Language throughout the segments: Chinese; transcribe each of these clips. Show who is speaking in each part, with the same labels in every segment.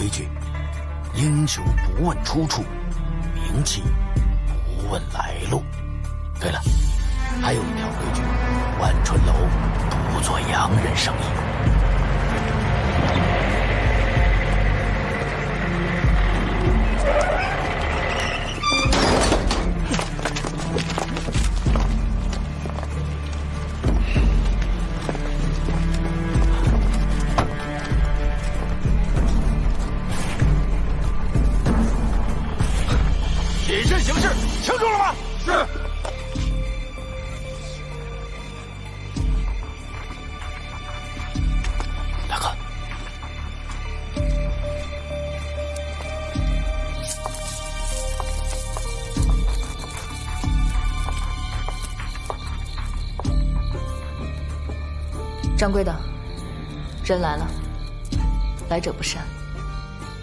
Speaker 1: 规矩：英雄不问出处，名气不问来路。对了，还有一条规矩：万春楼不做洋人生意。
Speaker 2: 谨慎行事，清楚了吗？是。
Speaker 1: 大哥，
Speaker 3: 掌柜的，人来了，来者不善，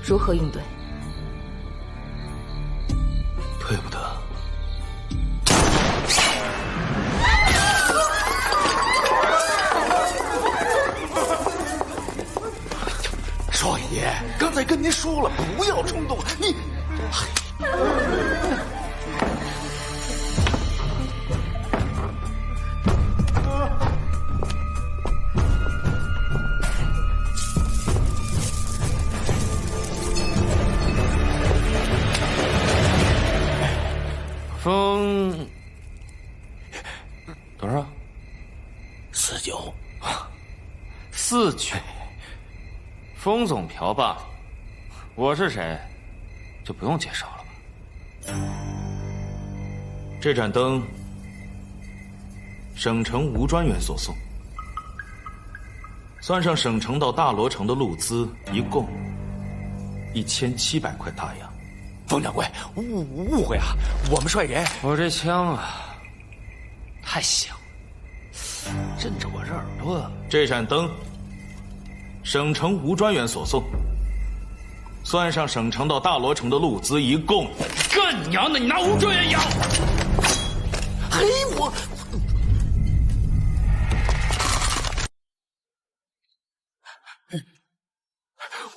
Speaker 3: 如何应对？
Speaker 1: 对不得。
Speaker 2: 少爷，刚才跟您说了，不要冲动。你，
Speaker 4: 风多少
Speaker 1: ？49。
Speaker 4: 49。风总瓢罢了，我是谁，就不用介绍了吧？
Speaker 5: 这盏灯，省城吴专员所送，算上省城到大罗城的路资，一共1700块大洋。
Speaker 2: 冯掌柜，误会啊！我们帅爷，
Speaker 4: 我这枪啊，太响，震着我这耳朵。
Speaker 5: 这盏灯，省城吴专员所送，算上省城到大罗城的路资，一共……
Speaker 4: 干娘的！你拿吴专员养？
Speaker 2: 嘿，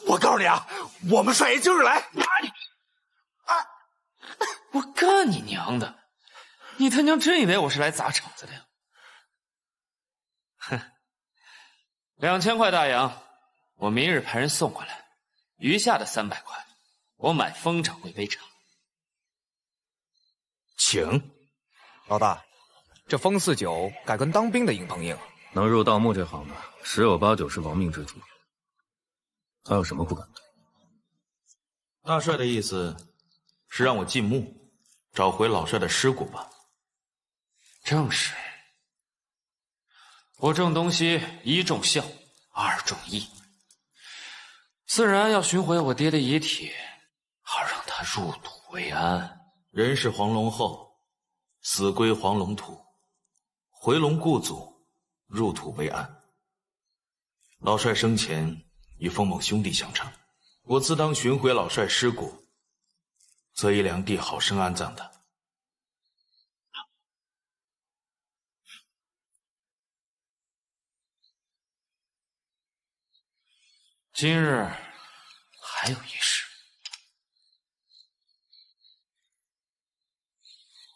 Speaker 2: 我告诉你啊，我们帅爷今儿来。
Speaker 4: 我干你娘的！你他娘真以为我是来砸场子的呀？哼，2000块大洋，我明日派人送过来，余下的300块，我买封掌柜杯茶。
Speaker 5: 请。
Speaker 6: 老大，这风49该跟当兵的硬碰硬，
Speaker 7: 能入盗墓这行的，十有八九是亡命之徒，还有什么不敢的？
Speaker 5: 大帅的意思是让我进墓，找回老帅的尸骨吧？
Speaker 4: 正是。我郑东西一重孝，二重义，自然要寻回我爹的遗体，好让他入土为安。
Speaker 5: 人是黄龙后，死归黄龙土，回龙故祖，入土为安。老帅生前与封某兄弟相称，我自当寻回老帅尸骨，择一良地好生安葬他。
Speaker 4: 今日还有一事，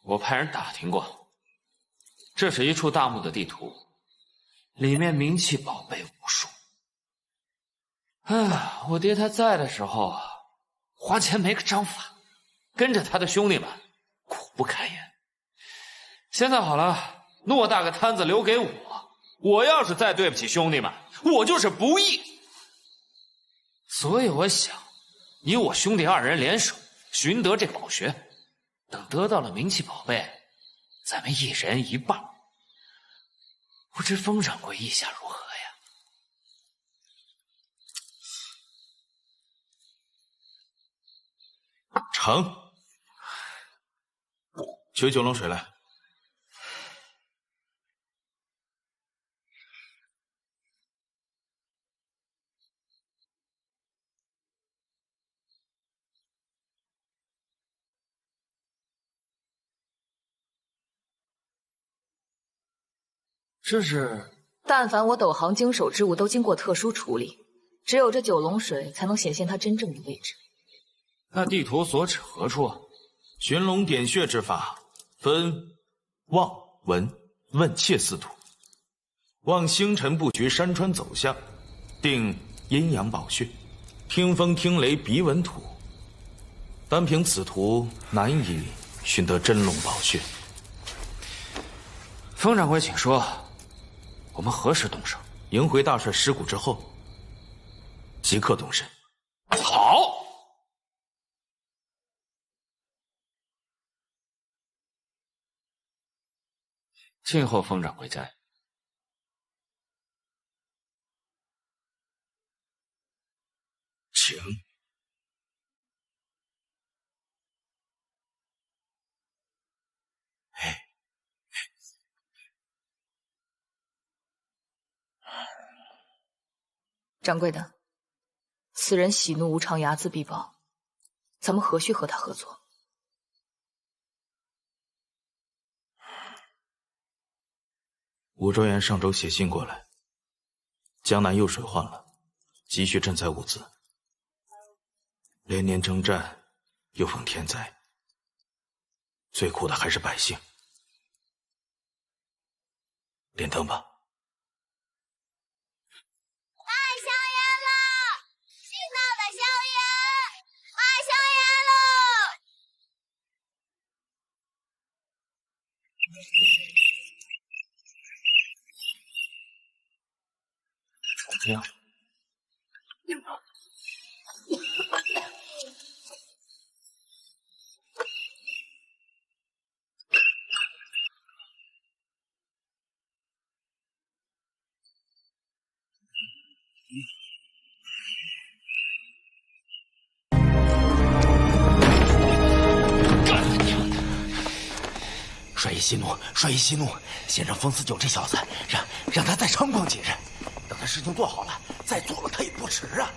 Speaker 4: 我派人打听过，这是一处大墓的地图，里面名器宝贝无数。哎，我爹他在的时候啊，花钱没个章法，跟着他的兄弟们苦不堪言。现在好了，偌大个摊子留给我，我要是再对不起兄弟们，我就是不义。所以我想，以我兄弟2人联手寻得这宝穴，等得到了名器宝贝，咱们一人一半。不知封掌柜意下如何呀？
Speaker 5: 成。取9龙水来。
Speaker 4: 这是……
Speaker 3: 但凡我斗行经手之物都经过特殊处理，只有这九龙水才能显现它真正的位置。
Speaker 4: 那地图所指何处？
Speaker 5: 寻龙点穴之法分望、闻、问、切四途。望星辰布局山川走向，定阴阳宝穴，听风听雷鼻闻土。单凭此图难以寻得真龙宝穴。
Speaker 4: 风掌柜，请说，我们何时动手？
Speaker 5: 迎回大帅尸骨之后，即刻动身。
Speaker 4: 好。静候风掌柜加言。
Speaker 5: 请。
Speaker 3: 掌柜的，此人喜怒无常，睚眦必报，咱们何须和他合作？
Speaker 5: 武状元上周写信过来，江南又水患了，急需赈灾物资。连年征战，又逢天灾，最苦的还是百姓。点灯吧。
Speaker 4: 这样，
Speaker 1: 帅爷息怒，帅爷息怒，先让风四九这小子，让他再猖狂几日。等他事情做好了，再做了他也不迟啊。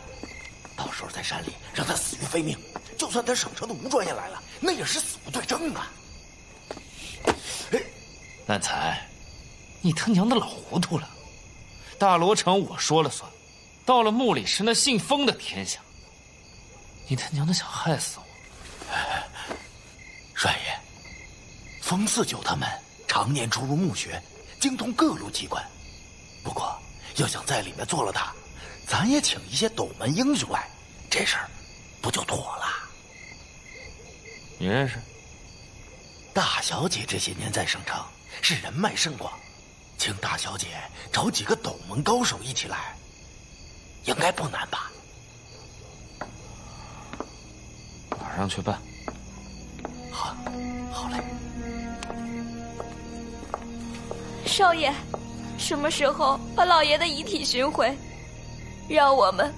Speaker 1: 到时候在山里让他死于非命，就算他省城的吴专员来了，那也是死无对证啊。
Speaker 4: 烂财，你他娘的老糊涂了！大罗城我说了算，到了穆里是那姓风的天下。你他娘的想害死我！
Speaker 1: 帅爷，风四九他们常年出入墓穴，精通各路机关。不过要想在里面做了大，咱也请一些斗门英雄来，这事儿不就妥了？
Speaker 4: 你认识？
Speaker 1: 大小姐这些年在省城是人脉甚广，请大小姐找几个斗门高手一起来，应该不难吧？
Speaker 4: 马上去办。
Speaker 1: 好嘞。
Speaker 8: 少爷，什么时候把老爷的遗体寻回，让我们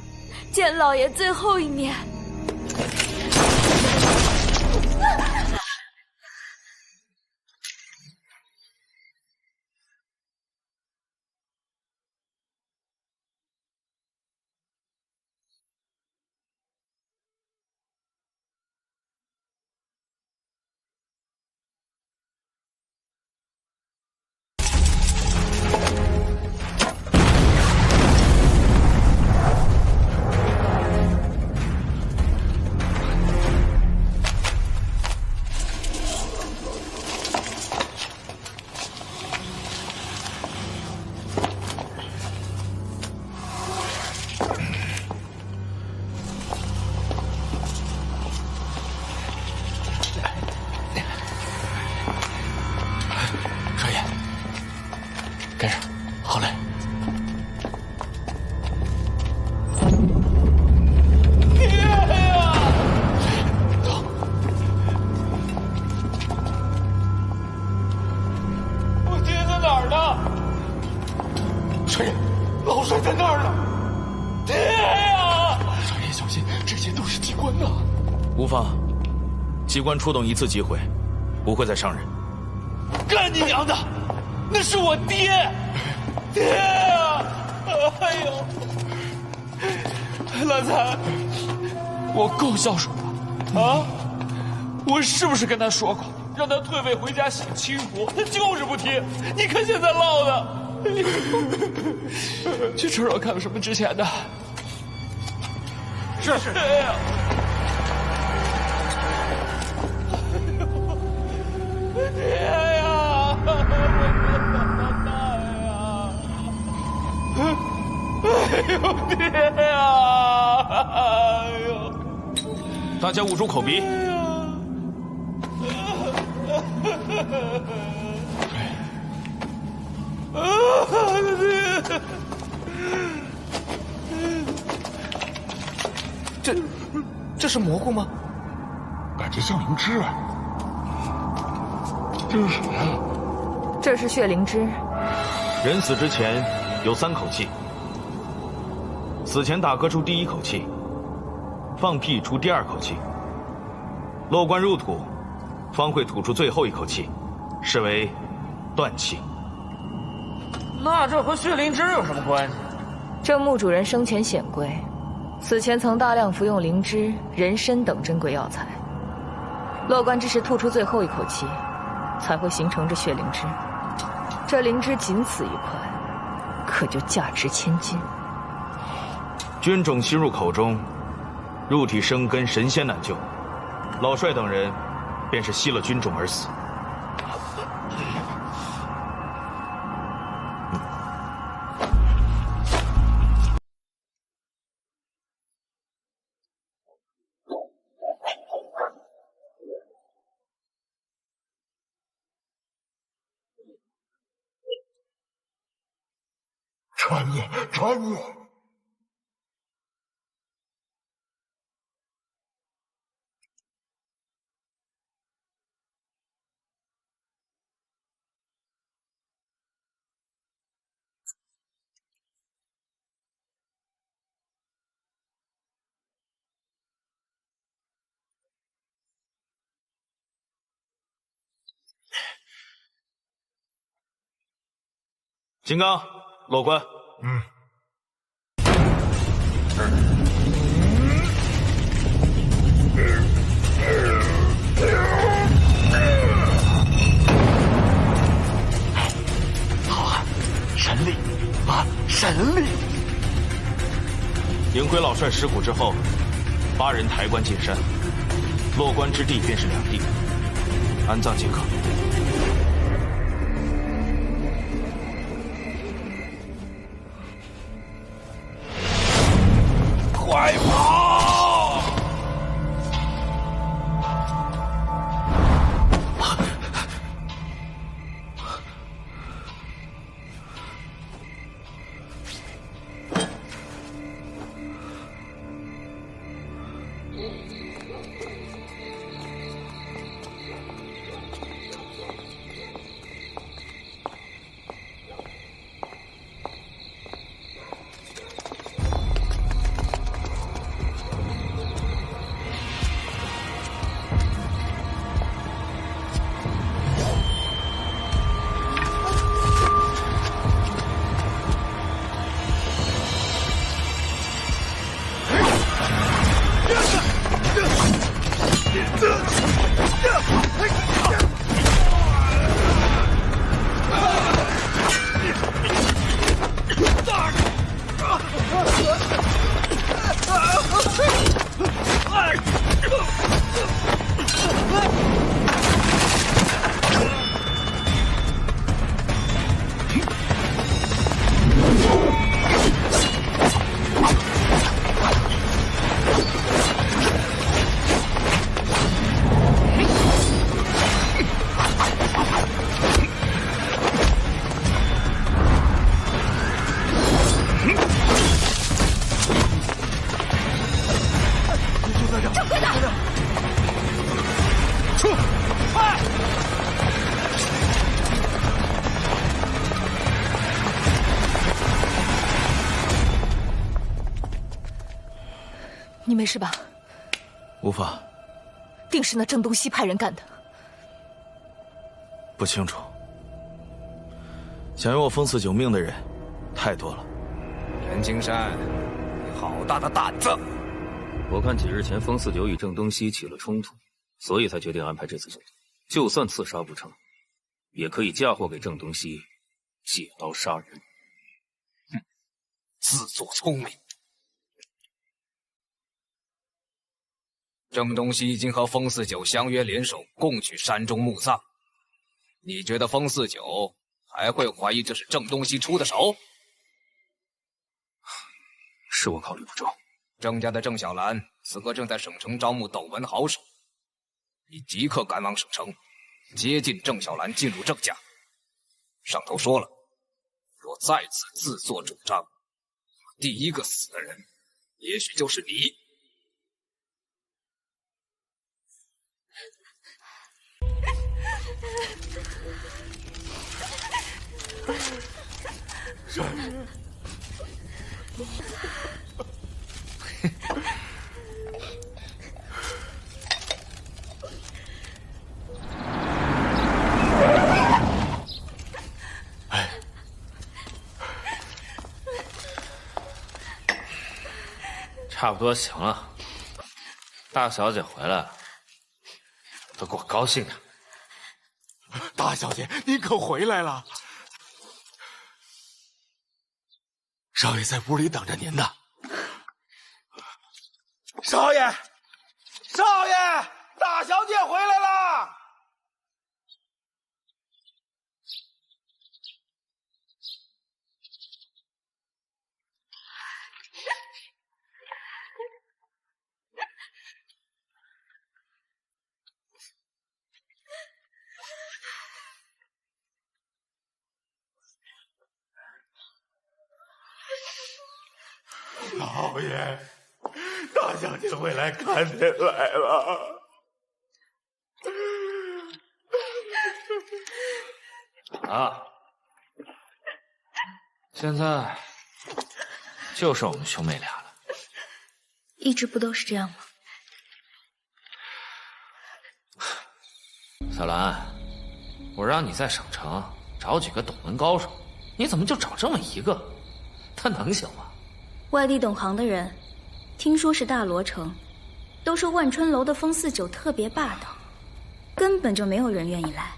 Speaker 8: 见老爷最后一面？
Speaker 4: 跟上。
Speaker 1: 好嘞。
Speaker 4: 我爹在哪儿呢？
Speaker 1: 帅爷，老帅在那儿呢。
Speaker 4: 爹呀！
Speaker 2: 少爷小心，这些都是机关呐。
Speaker 5: 无妨，机关出动一次即毁，不会再伤人。
Speaker 4: 干你娘的！那是我爹！爹呀！哎呦，烂财，我够孝顺吧？啊，我是不是跟他说过，让他退位回家享清福？他就是不听。你看现在落的，去城上看有什么值钱的。
Speaker 2: 是。
Speaker 4: 爹呀！哎呦爹呀！哎呦！
Speaker 5: 大家捂住口鼻。
Speaker 2: 这是蘑菇吗？感觉像灵芝啊。这是什么呀？
Speaker 3: 这是血灵芝。
Speaker 5: 人死之前有3口气，死前打嗝出第1口气，放屁出第2口气，落棺入土，方会吐出最后1口气，视为断气。
Speaker 4: 那这和血灵芝有什么关系？
Speaker 3: 这墓主人生前显贵，死前曾大量服用灵芝、人参等珍贵药材，落棺之时吐出最后1口气，才会形成这血灵芝。这灵芝仅此一块，可就价值千金。
Speaker 5: 菌种吸入口中，入体生根，神仙难救。老帅等人便是吸了菌种而死。
Speaker 2: 穿越！
Speaker 5: 金刚，落棺。
Speaker 2: 好汉，神力啊，神力！
Speaker 5: 迎归老帅尸骨之后，8人抬棺进山，落棺之地便是2地，安葬即可。
Speaker 2: 快跑！
Speaker 3: 你没事吧？
Speaker 5: 无法，
Speaker 3: 定是那郑东西派人干的。
Speaker 5: 不清楚。想要我封4九命的人太多了。
Speaker 6: 袁金山，你好大的胆子！
Speaker 7: 我看几日前风四九与郑东西起了冲突，所以才决定安排这次行动。就算刺杀不成，也可以嫁祸给郑东西，借刀杀人。
Speaker 6: 自作聪明。郑东西已经和风四九相约联手，共去山中墓葬。你觉得风四九还会怀疑这是郑东西出的手？
Speaker 7: 是我考虑不周。
Speaker 6: 郑家的郑小兰此刻正在省城招募斗门好手，你即刻赶往省城，接近郑小兰，进入郑家。上头说了，若再次自作主张，第一个死的人，也许就是你。
Speaker 2: 少爷，
Speaker 4: 差不多行了。大小姐回来了，都给我高兴点。
Speaker 2: 大小姐，您可回来了。少爷在屋里等着您呢。少爷，少爷，大小姐回来了。老爷，大小姐回来看您来了。
Speaker 4: 啊，现在就剩我们兄妹俩了。
Speaker 8: 一直不都是这样吗？
Speaker 4: 小兰，我让你在省城找几个斗门高手，你怎么就找这么一个？他能行吗？
Speaker 8: 外地懂行的人，听说是大罗城，都说万春楼的风四九特别霸道，根本就没有人愿意来。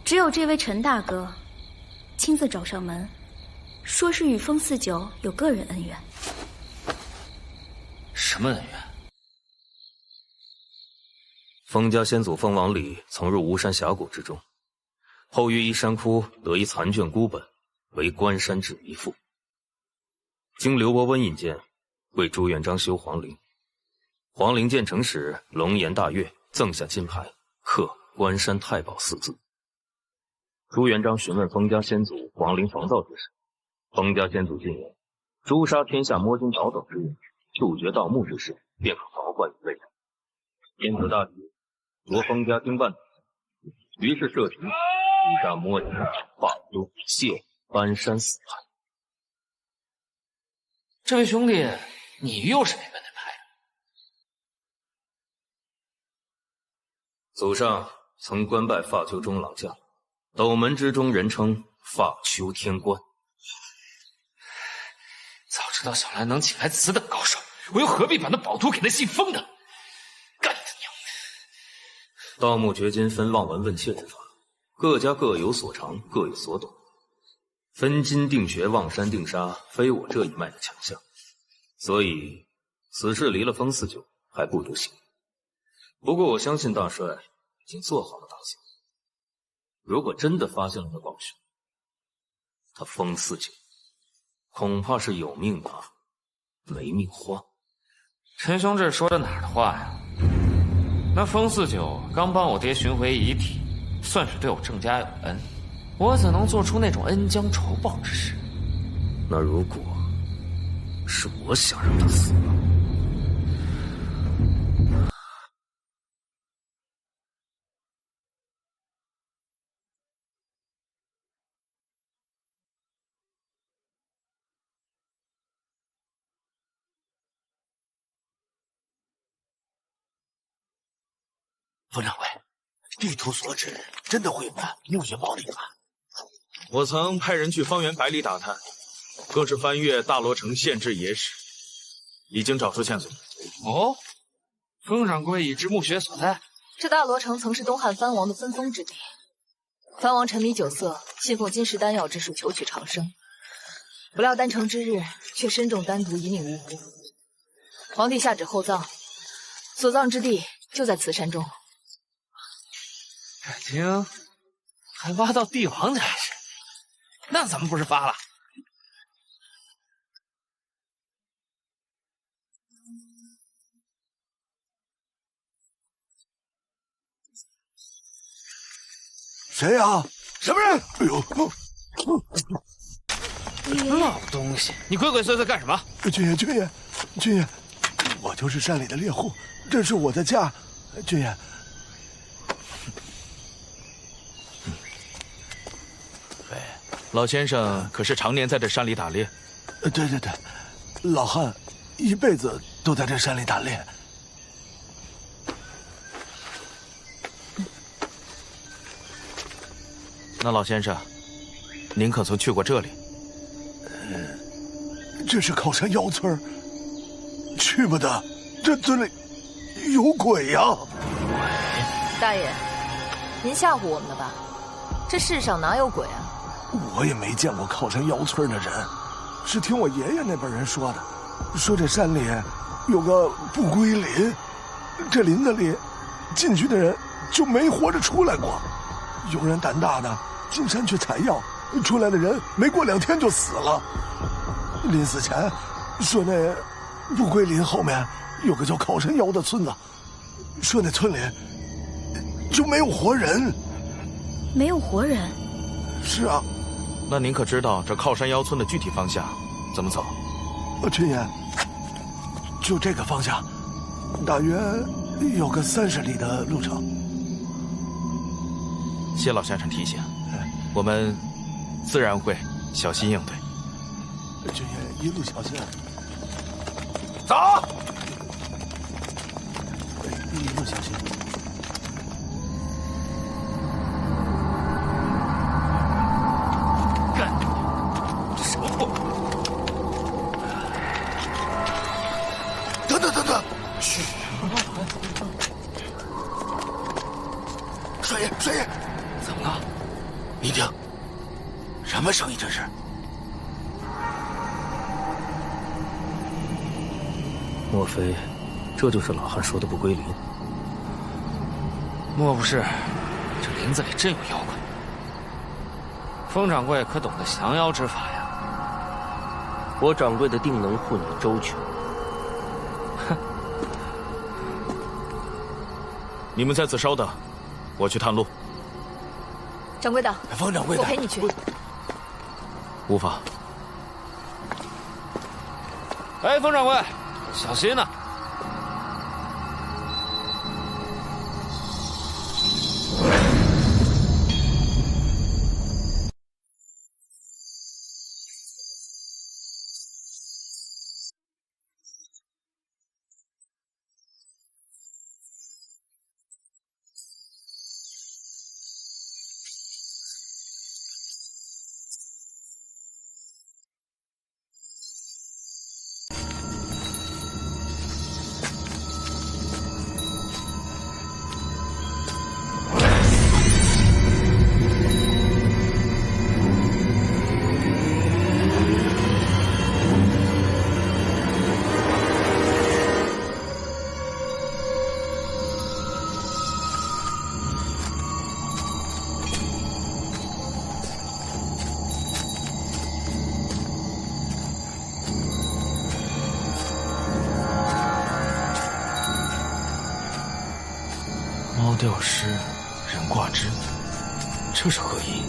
Speaker 8: 只有这位陈大哥，亲自找上门，说是与风四九有个人恩怨。
Speaker 4: 什么恩怨？
Speaker 7: 封家先祖封王礼曾入巫山峡谷之中，后于一山窟得一残卷孤本，为关山之遗父。经刘伯温引荐，为朱元璋修皇陵。皇陵建成时，龙颜大悦，赠下金牌，刻“关山太保”4字。朱元璋询问封家先祖皇陵防盗之事，封家先祖进言：诛杀天下摸金倒斗之人，处决盗墓之事，便可保管于未然。天子大吉，着封家经办，于是设局诛杀摸金、华都、谢、搬山4派。
Speaker 4: 这位兄弟，你又是哪门的派？
Speaker 7: 祖上曾官拜发丘中郎将，斗门之中人称发丘天官。
Speaker 4: 早知道小兰能请来此等高手，我又何必把那宝图给那姓封的？干你的娘！
Speaker 7: 盗墓掘金分望闻问切之法，各家各有所长，各有所懂。分金定穴、望山定杀，非我这一脉的强项，所以此事离了风四九还不得行。不过我相信大帅已经做好了打算，如果真的发现了那宝穴，他风四九恐怕是有命拿，没命花。
Speaker 4: 陈兄这说的哪儿的话呀？那风四九刚帮我爹寻回遗体，算是对我郑家有恩。我怎能做出那种恩将仇报之事？
Speaker 7: 那如果是我想让他死了，
Speaker 2: 冯掌柜，地图所指真的会有墓穴宝里吗？
Speaker 5: 我曾派人去方圆百里打探，更是翻阅大罗城县志野史，已经找出线索。
Speaker 4: 哦，封掌柜已知墓穴所在。
Speaker 3: 这大罗城曾是东汉藩王的分封之地，藩王沉迷酒色，信奉金石丹药之术求取长生，不料丹成之日，却身中丹毒，一命呜呼。皇帝下旨厚葬，所葬之地就在此山中。
Speaker 4: 感情还挖到帝王才是，那咱们不是发了？
Speaker 2: 谁呀？什么人？哎呦！
Speaker 4: 老东西，你鬼鬼祟祟干什么？
Speaker 2: 军爷，军爷，我就是山里的猎户，这是我的家，军爷。
Speaker 5: 老先生可是常年在这山里打猎？
Speaker 2: 对，老汉一辈子都在这山里打猎。
Speaker 5: 那老先生，您可曾去过这里？
Speaker 2: 这是靠山妖村，去不得，这村里有鬼呀！
Speaker 3: 大爷，您吓唬我们的吧？这世上哪有鬼啊？
Speaker 2: 我也没见过靠山妖村的人，是听我爷爷那辈人说的，说这山里有个不归林，这林子里进去的人就没活着出来过。有人胆大的进山去采药，出来的人没过2天就死了。临死前说那不归林后面有个叫靠山妖的村子，说那村里就没有活人。
Speaker 8: 没有活人？
Speaker 2: 是啊。
Speaker 5: 那您可知道这靠山妖村的具体方向怎么走？
Speaker 2: 军爷，就这个方向，大约有个30里的路程。
Speaker 5: 谢老先生提醒，我们自然会小心应对。
Speaker 2: 军爷一路小心。
Speaker 1: 走，
Speaker 2: 一路小心。
Speaker 1: 等，嘘！水爷，
Speaker 4: 怎么了？
Speaker 1: 你听，什么声音这是？
Speaker 7: 莫非这就是老汉说的不归林？
Speaker 4: 莫不是这林子里真有妖怪？风掌柜可懂得降妖之法呀？
Speaker 7: 我掌柜的定能护你周全。
Speaker 4: 哼！
Speaker 5: 你们在此稍等，我去探路。
Speaker 3: 掌柜的，
Speaker 1: 方掌柜的，
Speaker 3: 我陪你去。
Speaker 5: 无妨。
Speaker 4: 哎，风掌柜，小心呐！
Speaker 5: 猫吊尸，人挂枝，这是何意？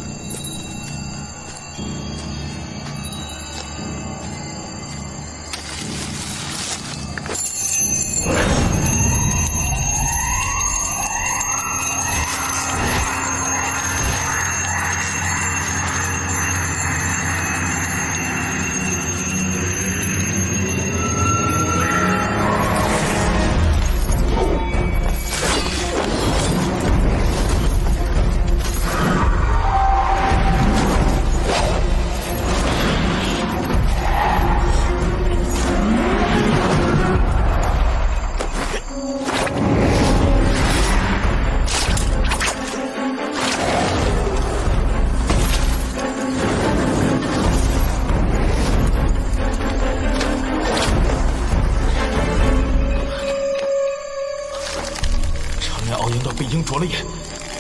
Speaker 5: 着了眼，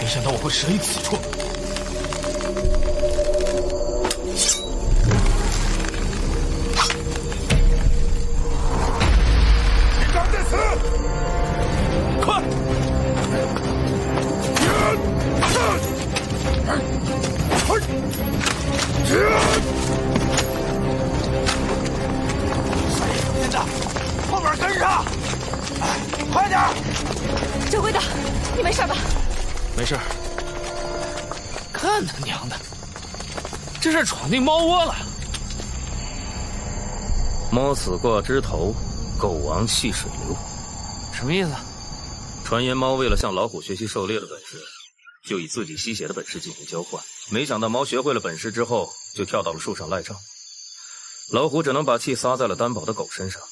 Speaker 5: 没想到我会死于此处。
Speaker 2: 李刚在此，快！
Speaker 1: 现在后面跟上，快点！
Speaker 3: 掌柜的，你没事吧？
Speaker 5: 没事。
Speaker 4: 干他娘的！这是闯进猫窝了。
Speaker 7: 猫死挂枝头，狗亡戏水流。
Speaker 4: 什么意思？
Speaker 7: 传言猫为了向老虎学习狩猎的本事，就以自己吸血的本事进行交换。没想到猫学会了本事之后，就跳到了树上赖账。老虎只能把气撒在了担保的狗身上。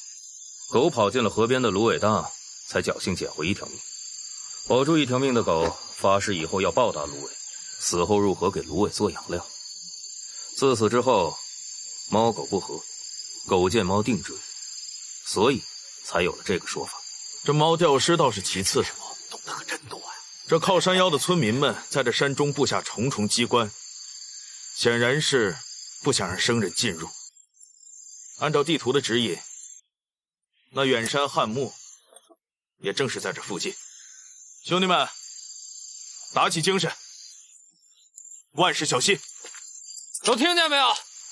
Speaker 7: 狗跑进了河边的芦苇荡，才侥幸捡回一条命。保住一条命的狗发誓以后要报答芦苇，死后入河给芦苇做养料。自此之后，猫狗不和，狗见猫定罪，所以才有了这个说法。
Speaker 5: 这猫掉尸倒是其次，
Speaker 1: 懂得可真多呀！
Speaker 5: 这靠山腰的村民们在这山中布下重重机关，显然是不想让生人进入。按照地图的指引，那远山汉墓也正是在这附近。兄弟们，打起精神，万事小心。
Speaker 4: 都听见没有？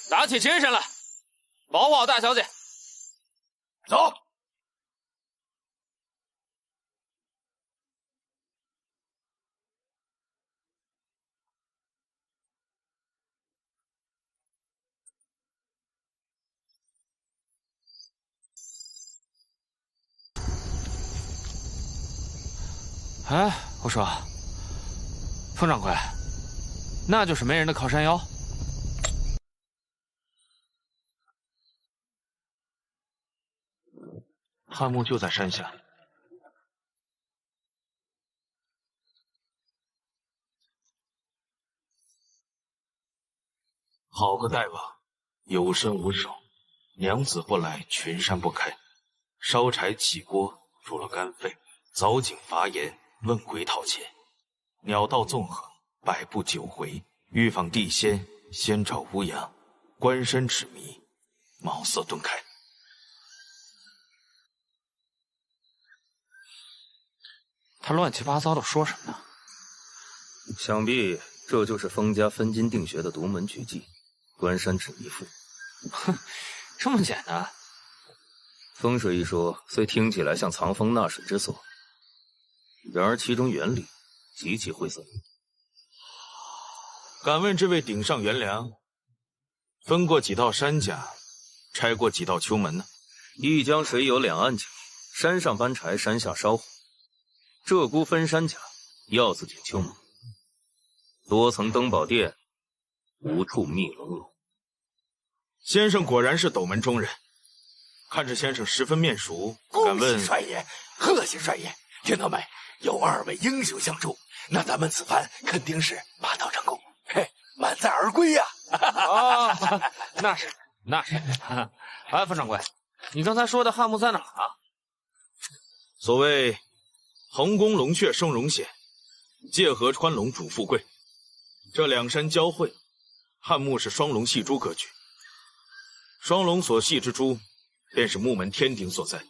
Speaker 4: 打起精神来，保护好大小姐。
Speaker 1: 走。
Speaker 4: 哎，我说，冯掌柜，那就是没人的靠山腰。
Speaker 5: 汉墓就在山下。好个大王，有身无手，娘子不来，群山不开。烧柴起锅，煮了干沸，凿井伐岩，问鬼讨钱。鸟道纵横，百步九回，欲访地仙，先找乌鸦。关山指迷，茅塞顿开。
Speaker 4: 他乱七八糟的说什么呢？
Speaker 7: 想必这就是封家分金定穴的独门绝技——关山指迷术。
Speaker 4: 哼，这么简单？
Speaker 7: 风水一说，虽听起来像藏风纳水之所，然而其中原理极其晦涩。
Speaker 5: 敢问这位顶上元良，分过几道山甲，拆过几道秋门呢？
Speaker 7: 一江水有两岸角，山上搬柴，山下烧火。鹧鸪分山甲，鹞子顶秋门。多层登宝殿，无处密龙楼。
Speaker 5: 先生果然是斗门中人，看着先生十分面熟。敢问
Speaker 1: 帅爷，贺喜帅爷，听到没？有二位英雄相助，那咱们此番肯定是马到成功，嘿，满载而归呀！
Speaker 4: 啊，那是。哎，冯掌柜，你刚才说的汉墓在哪儿啊？
Speaker 5: 所谓横宫龙阙生荣显，界河穿龙主富贵。这两山交汇，汉墓是双龙戏珠格局。双龙所系之珠，便是木门天顶所在。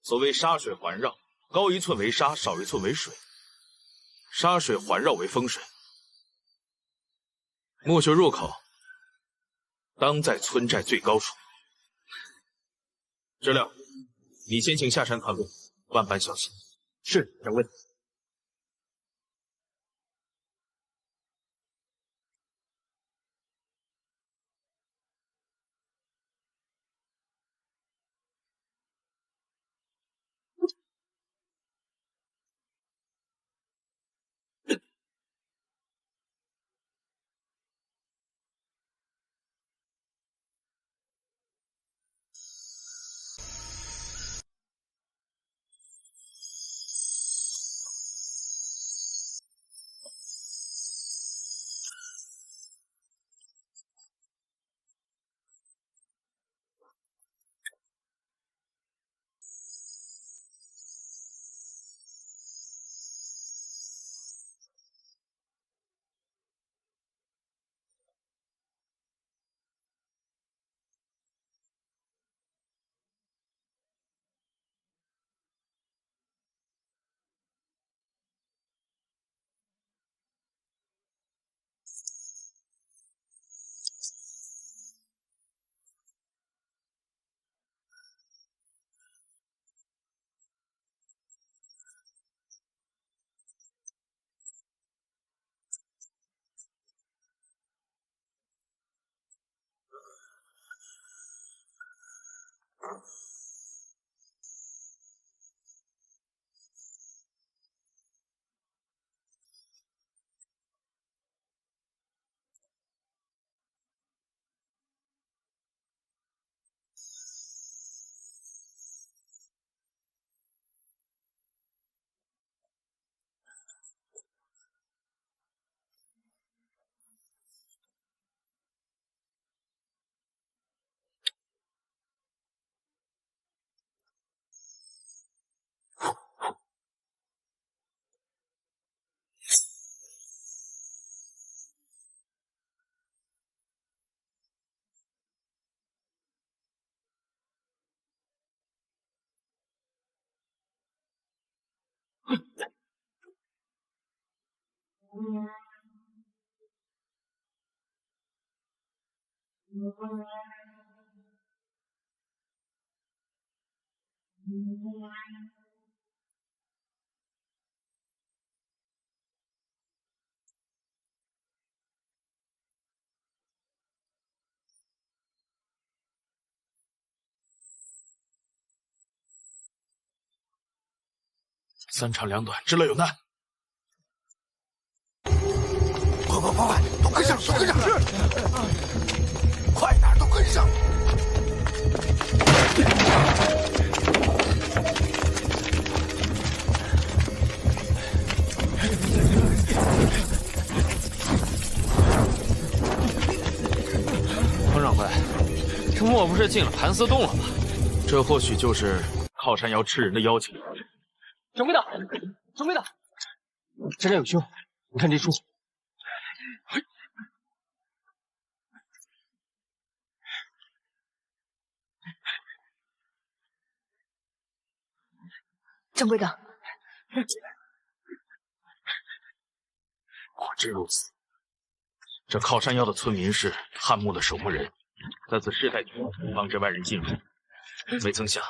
Speaker 5: 所谓沙水环绕，高一寸为沙，少一寸为水。沙水环绕为风水。墓穴入口当在村寨最高处。知了，你先行下山探路，万般小心。
Speaker 1: 是，掌柜。
Speaker 5: 三长两短，知乐有难。
Speaker 2: 快，都跟上，都跟上！是，快点，都跟上！
Speaker 4: 彭掌柜，这莫不是进了盘丝洞了吧？
Speaker 5: 这或许就是靠山窑吃人的妖精。
Speaker 9: 掌柜的，掌柜的，这里有凶，你看这书。
Speaker 3: 掌柜的，
Speaker 5: 果真如此。这靠山妖的村民是汉墓的守墓人，在此世代防止外人进入。没曾想，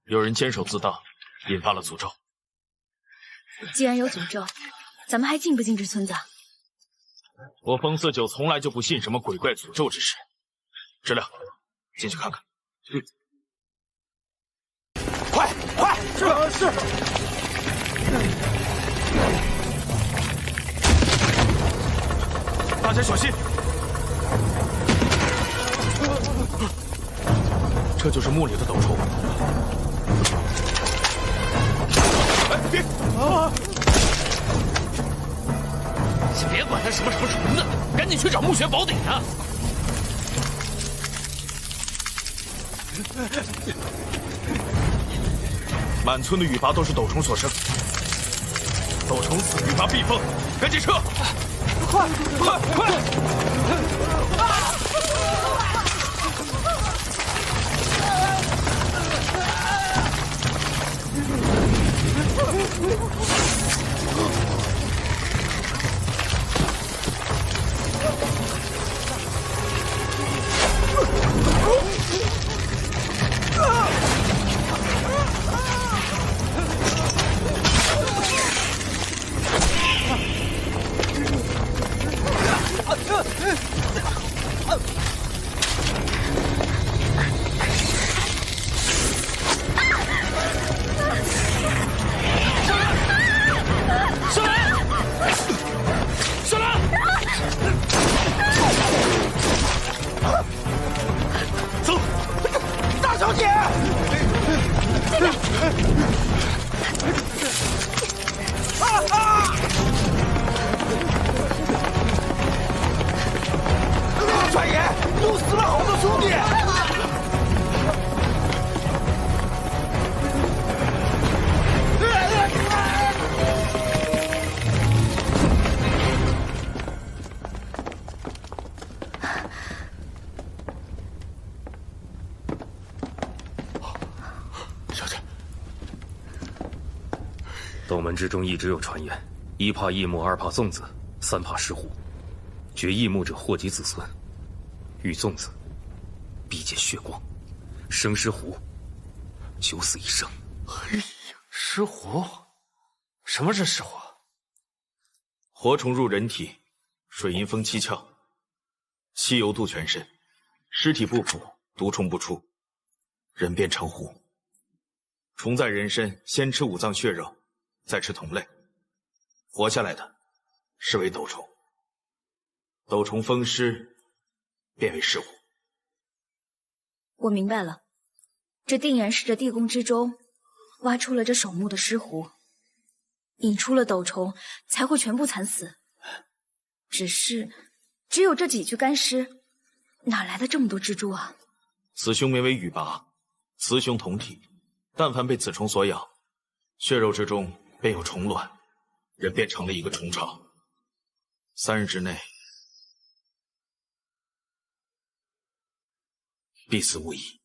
Speaker 5: 有人监守自盗，引发了诅咒。
Speaker 8: 既然有诅咒，咱们还进不进这村子？
Speaker 5: 我风四九从来就不信什么鬼怪诅咒之事。知了，进去看看。
Speaker 2: 快！是。
Speaker 5: 大家小心！这就是墓里的斗虫。哎，别！
Speaker 4: 先别管它什么虫子，赶紧去找墓穴宝典啊！
Speaker 5: 满村的羽拔都是斗虫所生，斗虫死，羽拔必疯，赶紧撤！快！
Speaker 2: 帅爷，都死了好多兄弟！
Speaker 5: 小姐，
Speaker 7: 斗门之中一直有传言：一怕异木，二怕粽子，三怕石斛。绝异木者祸及子孙，遇粽子必见血光，生石斛九死一生。
Speaker 4: 哎呀，石斛，什么是石斛？
Speaker 5: 活虫入人体，水银封七窍，吸油渡全身，尸体不腐，毒虫不出，人变成斛。虫在人身，先吃五脏血肉，再吃同类，活下来的视为斗虫。斗虫封尸，变为石斛。
Speaker 8: 我明白了，这定然是这地宫之中挖出了这守墓的尸斛，引出了斗虫，才会全部惨死。只有这几具干尸，哪来的这么多蜘蛛啊？
Speaker 5: 此凶名为羽拔，雌雄同体，但凡被此虫所咬，血肉之中便有虫卵，人便成了一个虫巢。3日之内必死无疑。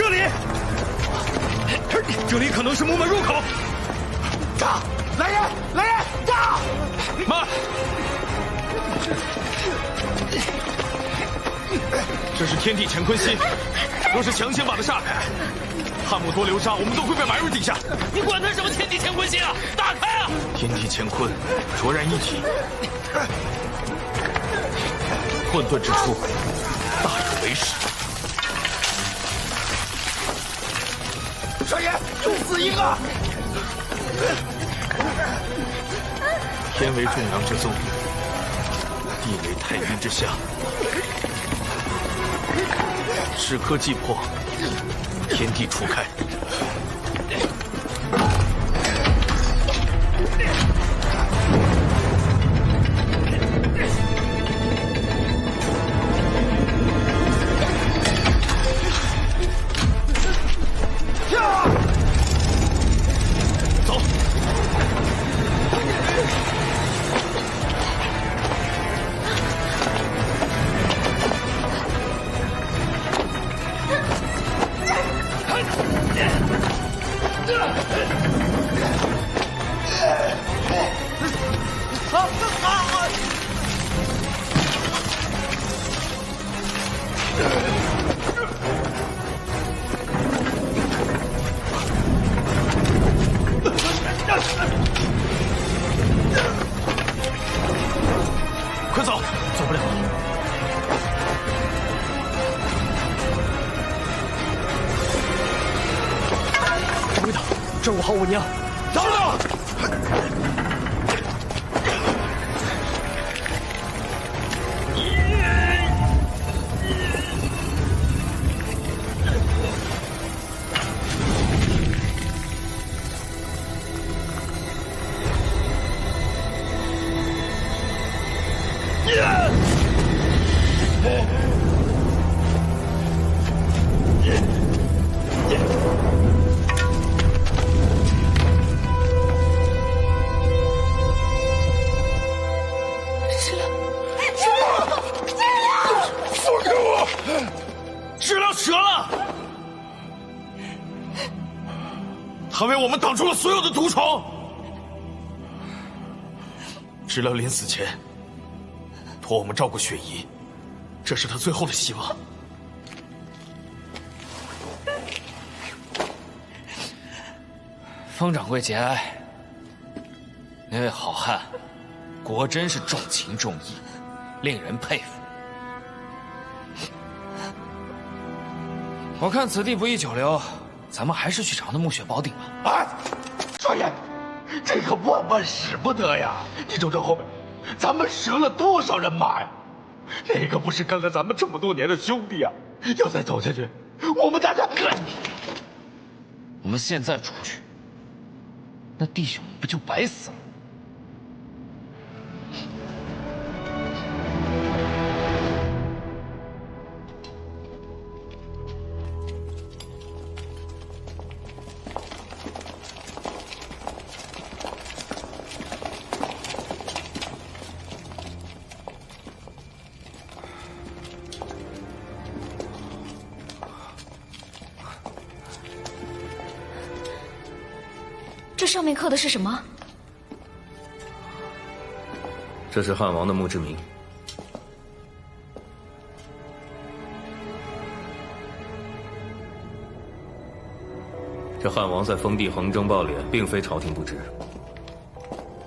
Speaker 5: 这里，这里可能是墓门入口。
Speaker 2: 炸！来人！来人！炸！
Speaker 5: 慢！这是天地乾坤息，若是强行把它炸开，汉姆多流沙，我们都会被埋入地下。
Speaker 4: 你管他什么天地乾坤息啊！打开啊！
Speaker 5: 天地乾坤，卓然一体，混沌之初，大有为始。
Speaker 2: 少爷，又死一个！
Speaker 5: 天为众阳之宗，地为太阴之下。时刻既破，天地初开。走。快走！走不了了。
Speaker 9: 指挥导，这5号我娘。
Speaker 2: 走了。
Speaker 5: 治疗折了，他为我们挡住了所有的毒虫。治疗临死前托我们照顾雪姨，这是他最后的希望。
Speaker 4: 封掌柜节哀，那位好汉果真是重情重义，令人佩服。我看此地不宜久留，咱们还是去找那暮雪宝鼎吧。
Speaker 2: 哎，少爷，这可万使不得呀！你瞅这后面，咱们折了多少人马呀？那个不是跟了咱们这么多年的兄弟啊！要再走下去，我们大家……
Speaker 4: 我们现在出去，那弟兄不就白死了？
Speaker 8: 这上面刻的是什么？
Speaker 7: 这是汉王的墓志铭。这汉王在封地横征暴敛，并非朝廷不知。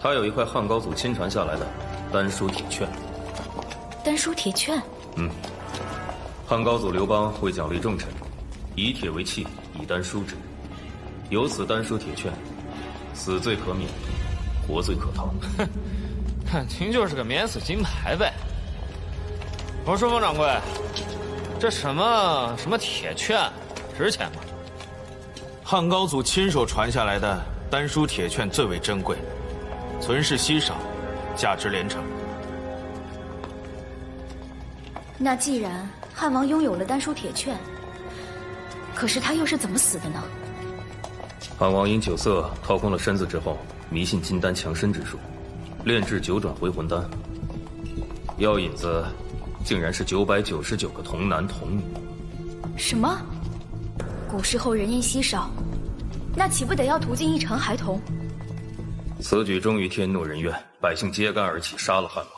Speaker 7: 他有一块汉高祖亲传下来的丹书铁券。
Speaker 8: 丹书铁券？
Speaker 7: 汉高祖刘邦会奖励重臣，以铁为器，以丹书之。有此丹书铁券，死罪可免，活罪可逃。
Speaker 4: 哼，看您就是个免死金牌呗。我说封掌柜，这什么铁券，值钱吗？
Speaker 5: 汉高祖亲手传下来的丹书铁券最为珍贵，存世稀少，价值连城。
Speaker 8: 那既然汉王拥有了丹书铁券，可是他又是怎么死的呢？
Speaker 7: 汉王因酒色掏空了身子之后，迷信金丹强身之术，炼制9转回魂丹，药引子竟然是999个童男童女。
Speaker 8: 什么？古时候人烟稀少，那岂不得要屠尽一城孩童？
Speaker 7: 此举终于天怒人怨，百姓揭竿而起，杀了汉王。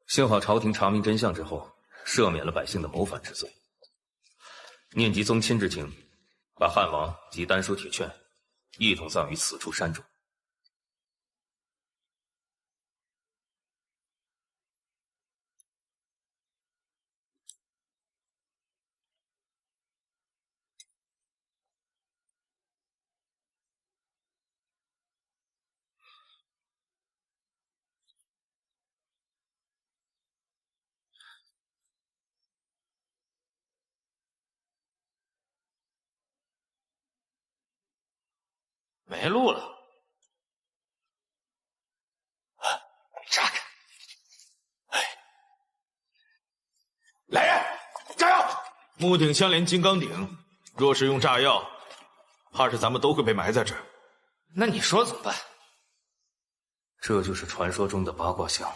Speaker 7: 幸好朝廷查明真相之后，赦免了百姓的谋反之罪。念及宗亲之情，把汉王及丹书铁券一同葬于此处山中。
Speaker 4: 没路了，炸开！
Speaker 5: 来人，炸药！木鼎相连金刚鼎，若是用炸药，怕是咱们都会被埋在这儿。
Speaker 4: 那你说怎么办？
Speaker 7: 这就是传说中的八卦箱。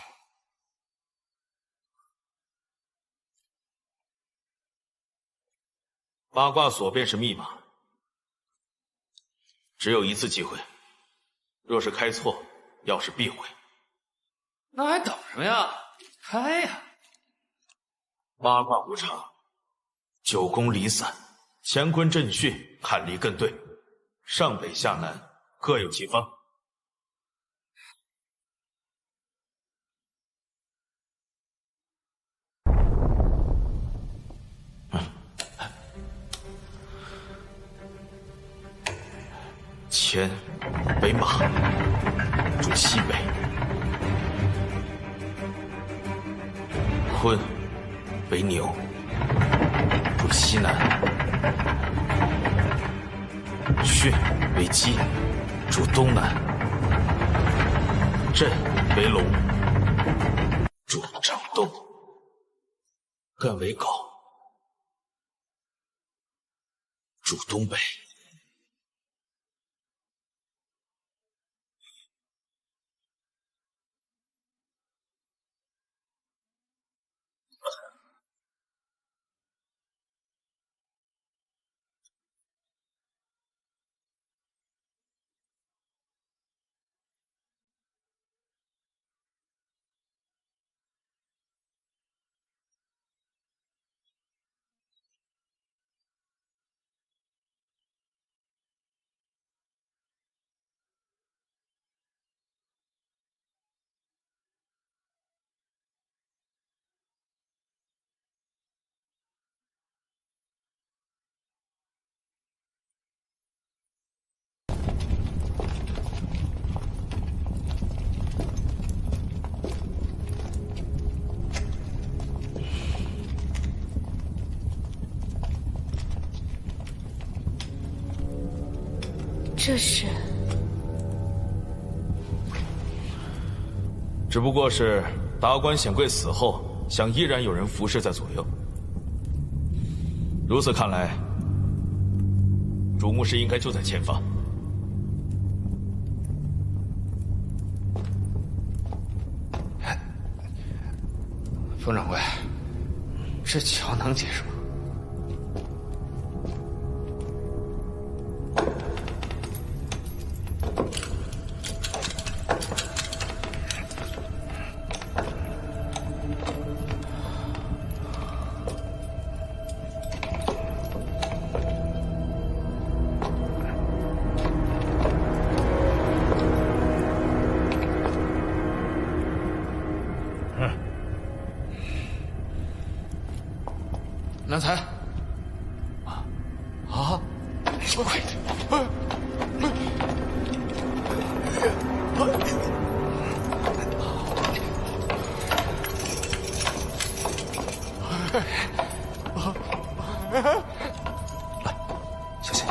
Speaker 5: 八卦锁便是密码。只有一次机会，若是开错，钥匙必毁。
Speaker 4: 那还等什么呀？开呀！
Speaker 5: 八卦无常，九宫离散，乾坤震巽，坎离艮兑，上北下南各有其方。乾为马，主西北；坤为牛，主西南；巽为鸡，主东南；震为龙，主正东；艮为狗，主东北。
Speaker 8: 这是，
Speaker 5: 只不过是达官显贵死后，想依然有人服侍在左右。如此看来，主墓室应该就在前方。
Speaker 4: 冯掌柜，这桥能解释吗？南才，快点！
Speaker 7: 小心！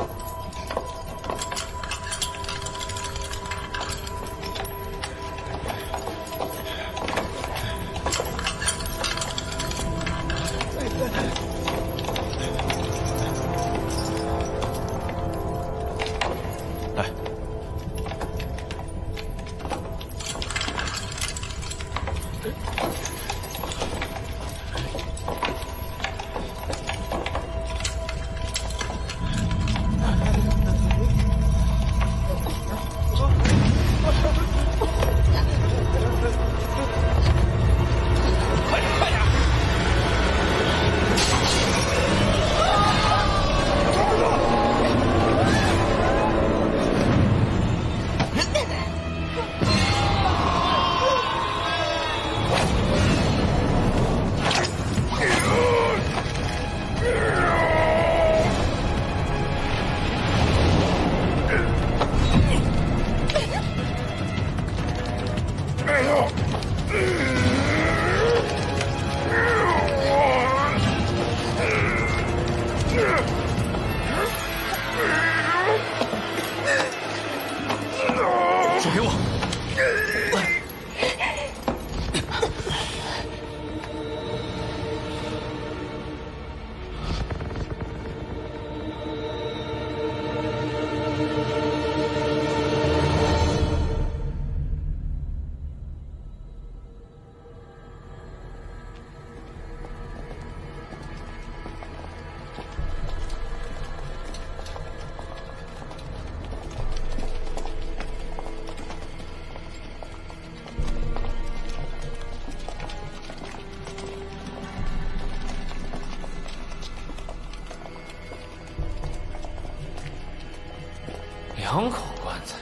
Speaker 4: 2口棺材。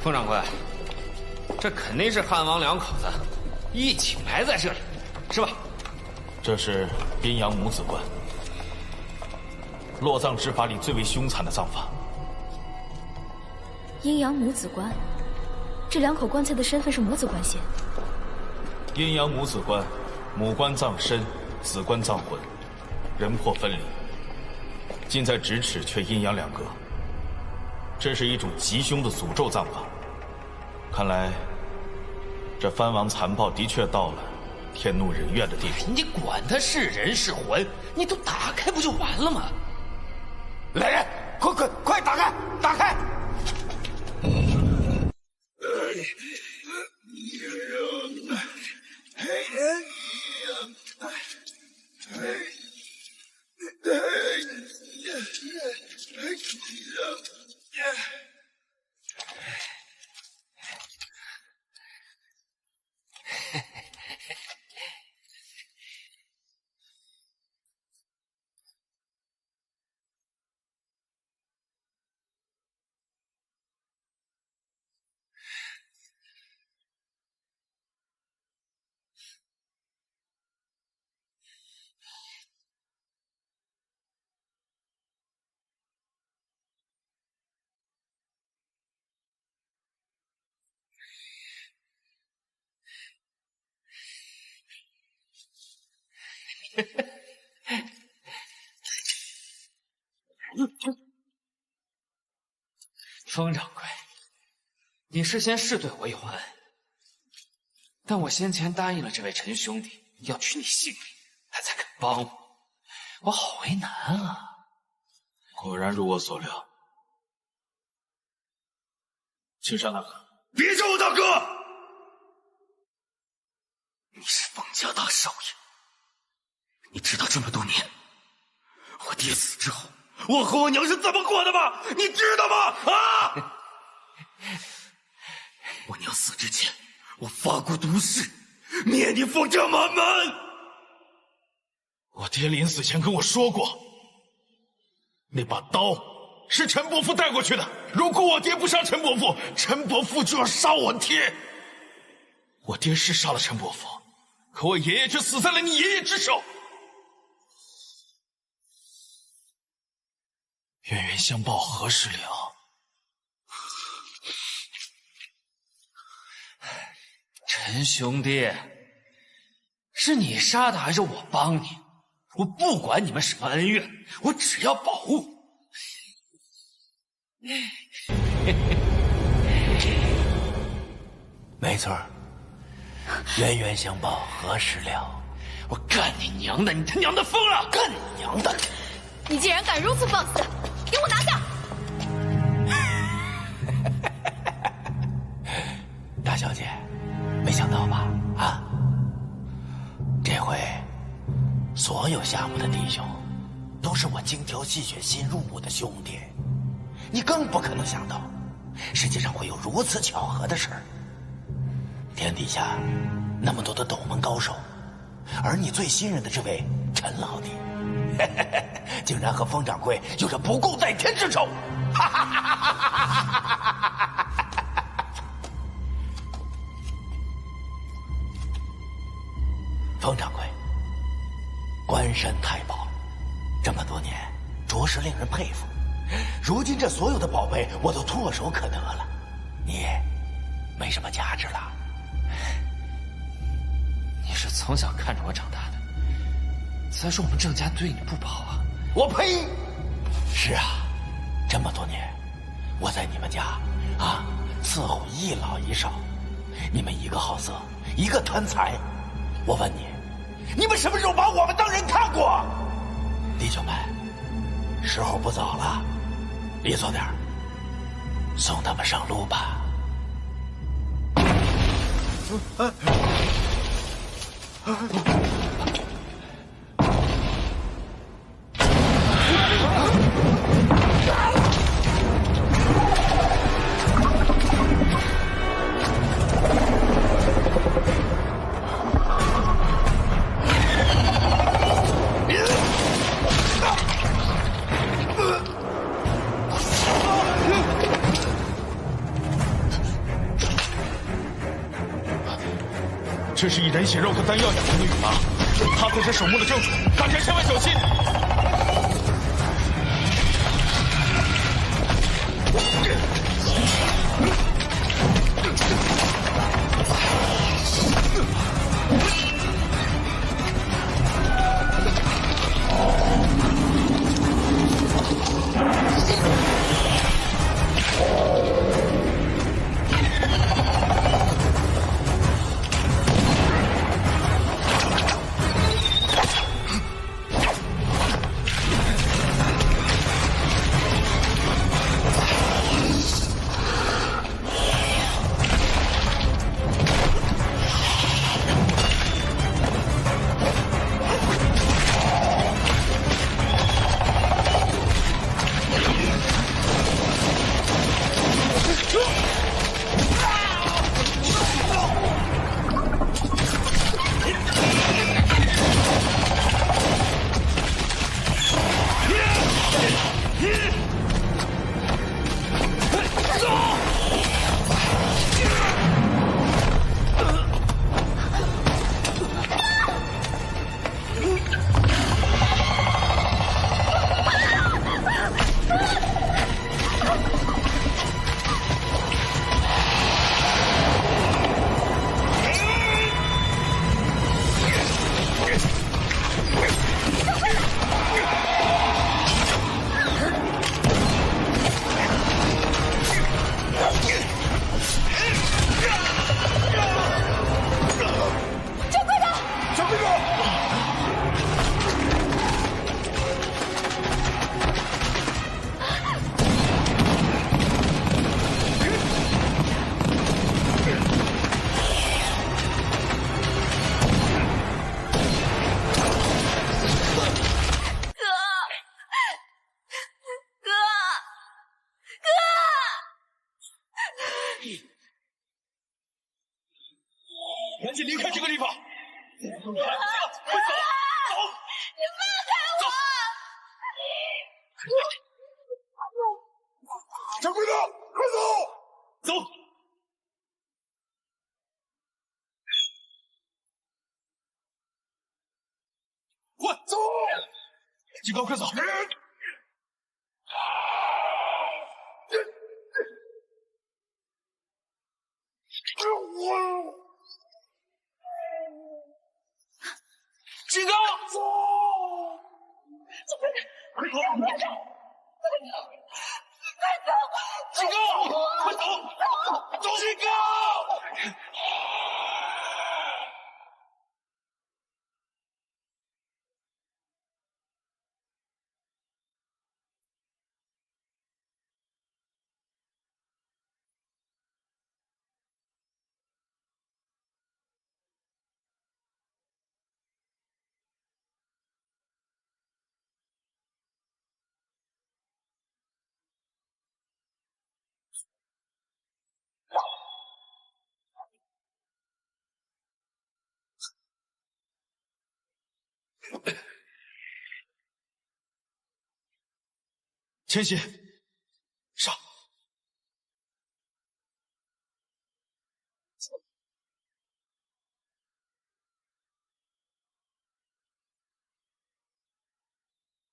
Speaker 4: 冯掌柜，这肯定是汉王2口子一起埋在这里，是吧？
Speaker 5: 这是阴阳母子棺，落葬之法里最为凶残的葬法。
Speaker 8: 阴阳母子棺，这2口棺材的身份是母子关系。
Speaker 5: 阴阳母子棺，母棺葬身，子棺葬魂，人魄分离，近在咫尺却阴阳2隔。这是一种极凶的诅咒葬法。看来，这藩王残暴的确到了天怒人怨的地步。
Speaker 4: 你管他是人是魂，你都打开不就完了吗？
Speaker 1: 来人，快打开！打开！
Speaker 4: 封掌柜，你事先是对我有恩，但我先前答应了这位陈兄弟要取你性命，他才肯帮我，我好为难啊。
Speaker 5: 果然如我所料，青山大哥，
Speaker 1: 别叫我大哥！你是封家大少爷，你知道这么多年我爹死之后，我和我娘是怎么过的吗？你知道吗？啊！我娘死之前，我发过毒誓，灭你封家满门。
Speaker 5: 我爹临死前跟我说过，那把刀是陈伯父带过去的。如果我爹不杀陈伯父，陈伯父就要杀我爹。我爹是杀了陈伯父，可我爷爷却死在了你爷爷之手。冤冤相报何时了？
Speaker 4: 陈兄弟，是你杀的还是我帮你？我不管你们什么恩怨，我只要保护。
Speaker 1: 没错，冤冤相报何时了？
Speaker 4: 我干你娘的！你他娘的疯了！
Speaker 1: 干你娘的！
Speaker 8: 你竟然敢如此放肆，给我拿下！
Speaker 1: 大小姐，没想到吧？啊，这回所有夏目的弟兄都是我精挑细选新入伍的兄弟，你更不可能想到世界上会有如此巧合的事儿。天底下那么多的斗门高手，而你最信任的这位陈老弟，竟然和封掌柜有着不共戴天之仇！封掌柜，关山太保，这么多年着实令人佩服。如今这所有的宝贝我都唾手可得了，你没什么价值了。
Speaker 4: 你是从小看着我长大的，再说我们郑家对你不薄啊！
Speaker 1: 我呸！是啊，这么多年，我在你们家啊伺候一老一少，你们一个好色，一个贪财。我问你，你们什么时候把我们当人看过？弟兄们，时候不早了，利索点儿，送他们上路吧。
Speaker 10: 这是以人血肉和丹药养成的羽麻，他可是守墓的正主，大家千万小心。赶紧离开这个地方！快走！走！
Speaker 11: 你放开我！
Speaker 2: 掌柜的，快走！
Speaker 10: 走！快走！金刚，快走！金刚，走！快走！快走！金刚，快走！走！金刚！千玺，上！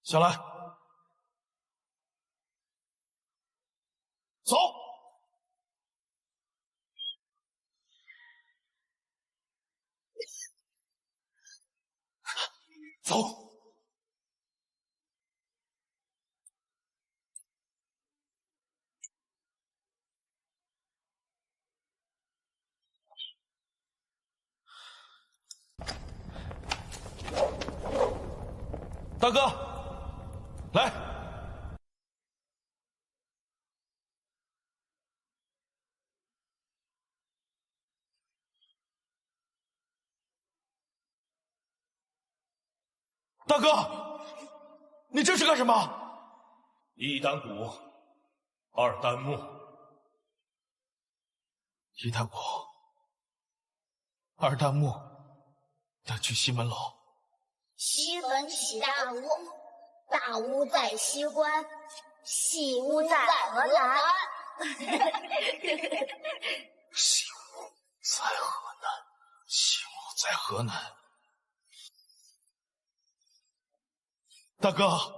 Speaker 10: 小兰，走！走！大哥，来！大哥，你这是干什么？
Speaker 12: 一丹骨，二丹木。
Speaker 10: 一丹骨，二丹木，要去西门楼。
Speaker 11: 西门起大屋，大屋在西关，细屋在河南。
Speaker 1: 西屋在河南，西屋
Speaker 5: 在河南。
Speaker 12: 大哥，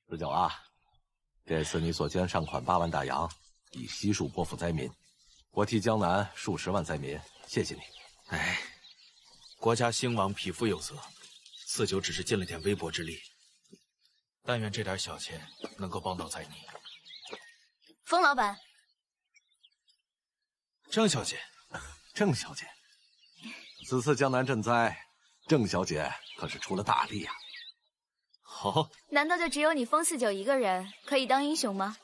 Speaker 13: 十九啊，这次你所捐上款8万大洋，以悉数拨抚灾民，我替江南数10万灾民，谢谢你。
Speaker 5: 哎，国家兴亡，匹夫有责。四九只是尽了点微薄之力，但愿这点小钱能够帮到灾民。
Speaker 8: 风老板，
Speaker 5: 郑小姐，
Speaker 13: 郑小姐，此次江南赈灾，郑小姐可是出了大力呀。
Speaker 5: 好，
Speaker 8: 难道就只有你风四九一个人可以当英雄吗？